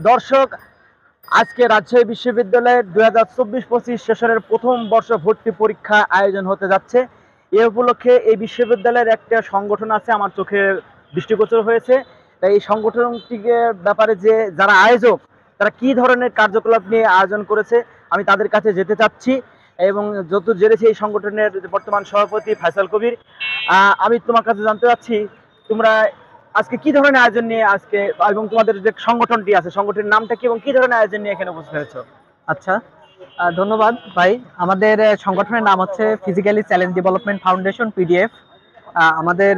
দর্শক, আজকে রাজশাহী বিশ্ববিদ্যালয়ের 2024-25 সেশনের প্রথম বর্ষ ভর্তি পরীক্ষা আয়োজন হতে যাচ্ছে। এ উপলক্ষে এই বিশ্ববিদ্যালয়ের একটা সংগঠন আছে, আমার চোখে দৃষ্টিগোচর হয়েছে। তাই এই সংগঠনটিকে ব্যাপারে যে যারা আয়োজক, তারা কি ধরনের কার্যকলাপ নিয়ে আয়োজন করেছে, আমি তাদের কাছে যেতে চাচ্ছি। এবং যত জেনেছি এই সংগঠনের বর্তমান সভাপতি ফয়সাল কবির, আমি তোমার কাছে জানতে চাচ্ছি, তোমরা আজকে কি ধরনের আয়োজন নিয়ে আজকে, এবং তোমাদের যে সংগঠনটি আছে সংগঠনের নামটা কি এবং কি ধরনের আয়োজন নিয়ে এখানে উপস্থিত হয়েছো? আচ্ছা, ধন্যবাদ ভাই। আমাদের সংগঠনের নাম হচ্ছে physically challenge development foundation, PDF. আমাদের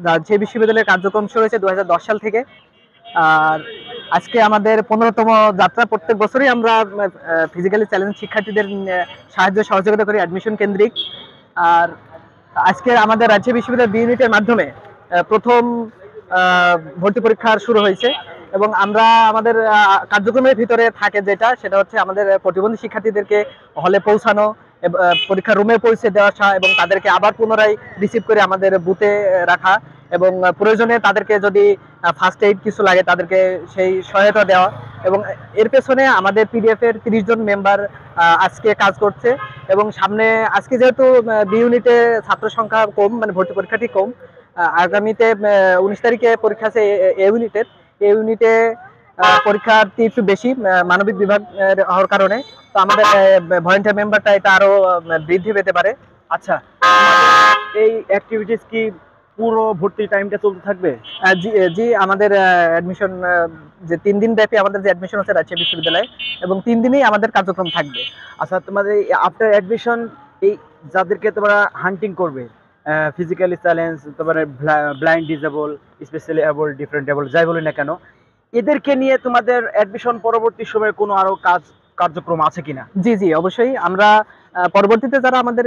রাজশাহী বিশ্ববিদ্যালয়ের কার্যক্রম শুরু হয়েছে 2010 সাল থেকে। আর আজকে আমাদের 15তম যাত্রা। প্রত্যেক বছরই আমরা ফিজিক্যালি চ্যালেঞ্জ শিক্ষার্থীদের সাহায্য সহযোগিতা করি অ্যাডমিশন কেন্দ্রিক। আর আজকে আমাদের রাজশাহী বিশ্ববিদ্যালয় বি ইউনিটের মাধ্যমে প্রথম ভর্তি পরীক্ষা শুরু হয়েছে। এবং আমরা আমাদের কার্যক্রমের ভিতরে থাকে সেটা হচ্ছে আমাদের প্রতিবন্ধী শিক্ষার্থীদেরকে হলে পৌঁছানো, পরীক্ষার রুমে পৌঁছে দেওয়া এবং তাদেরকে আবার পুনরায় রিসিভ করে আমাদের বুথে রাখা, এবং প্রয়োজনে তাদেরকে যদি ফার্স্ট এইড কিছু লাগে তাদেরকে সেই সহায়তা দেওয়া। এবং এর পেছনে আমাদের পিডিএফ এর 30 জন মেম্বার আজকে কাজ করছে। এবং সামনে আজকে যেহেতু বি ইউনিটে ছাত্র সংখ্যা কম, মানে ভর্তি পরীক্ষাটি কম, আগামীতে 19 তারিখে পরীক্ষা আছে এ ইউনিটের। এ ইউনিটে পরীক্ষার্থী একটু বেশি মানবিক বিভাগ হওয়ার কারণে, তো আমাদের ভলেন্টিয়ার মেম্বারটা এটা আরো বৃদ্ধি পেতে পারে। আচ্ছা, এই অ্যাক্টিভিটিস কি পুরো ভর্তি টাইমটা চলতে থাকবে? জি, আমাদের অ্যাডমিশন যে 3 দিন ব্যাপী আমাদের যে অ্যাডমিশন হচ্ছে রাজশাহী বিশ্ববিদ্যালয়ে, এবং 3 দিনই আমাদের কার্যক্রম থাকবে। আচ্ছা, তোমাদের আফটার অ্যাডমিশন এই যাদেরকে তোমরা হান্টিং করবে, ফিজিক্যালি চ্যালেঞ্জ, তারপরে blind, disable, specially able, different able, যাই বলি না কেন, এদেরকে নিয়ে তোমাদের অ্যাডমিশন পরবর্তী সময়ে কোনো আরো কার্যক্রম আছে কিনা? জি, অবশ্যই। আমরা পরবর্তীতে যারা আমাদের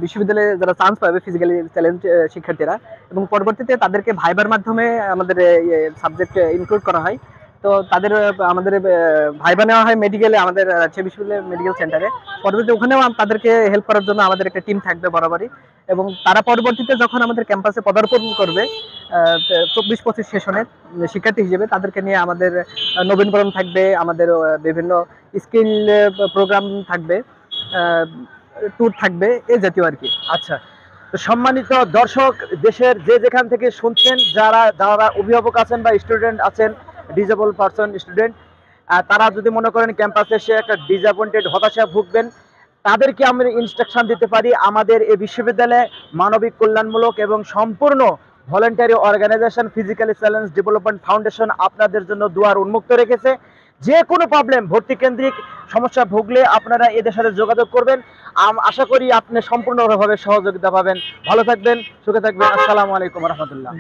বিশ্ববিদ্যালয়ে যারা চান্স পাবে ফিজিক্যালি চ্যালেঞ্জ শিক্ষার্থীরা, এবং পরবর্তীতে তাদেরকে ভাইবার মাধ্যমে আমাদের সাবজেক্ট ইনক্লুড করা হয়। তো তাদের আমাদের ভাইবা নেওয়া হয় মেডিকেলে, আমাদের রাজশাহী বিশ্ববিদ্যালয়ের মেডিকেল সেন্টারে। পরবর্তীতে ওখানেও তাদেরকে হেল্প করার জন্য আমাদের একটা টিম থাকবে বরাবরই। এবং তারা পরবর্তীতে যখন আমাদের ক্যাম্পাসে পদার্পণ করবে 24-25 সেশনের শিক্ষার্থী হিসেবে, তাদেরকে নিয়ে আমাদের নবীনবরণ থাকবে, আমাদের বিভিন্ন স্কিল প্রোগ্রাম থাকবে, ট্যুর থাকবে, এই জাতীয় আর কি। আচ্ছা, তো সম্মানিত দর্শক, দেশের যে যেখান থেকে শুনছেন, যারা যারা অভিভাবক আছেন বা স্টুডেন্ট আছেন, ডিজেবল পারসন স্টুডেন্ট, তারা যদি মনে করেন ক্যাম্পাসে এসে একটা ডিসঅ্যাপয়েন্টেড, হতাশা ভুগবেন, তাদেরকে আমরা ইনস্ট্রাকশন দিতে পারি। আমাদের এই বিশ্ববিদ্যালয়ে মানবিক কল্যাণমূলক এবং সম্পূর্ণ voluntary organisation physically challenge development foundation আপনাদের জন্য দুয়ার উন্মুক্ত রেখেছে। যে কোনো প্রবলেম, ভর্তি কেন্দ্রিক সমস্যা ভুগলে আপনারা এদের সাথে যোগাযোগ করবেন। আশা করি আপনি সম্পূর্ণভাবে সহযোগিতা পাবেন। ভালো থাকবেন, সুখে থাকবেন। আসসালামু আলাইকুম রহমতুল্লাহ।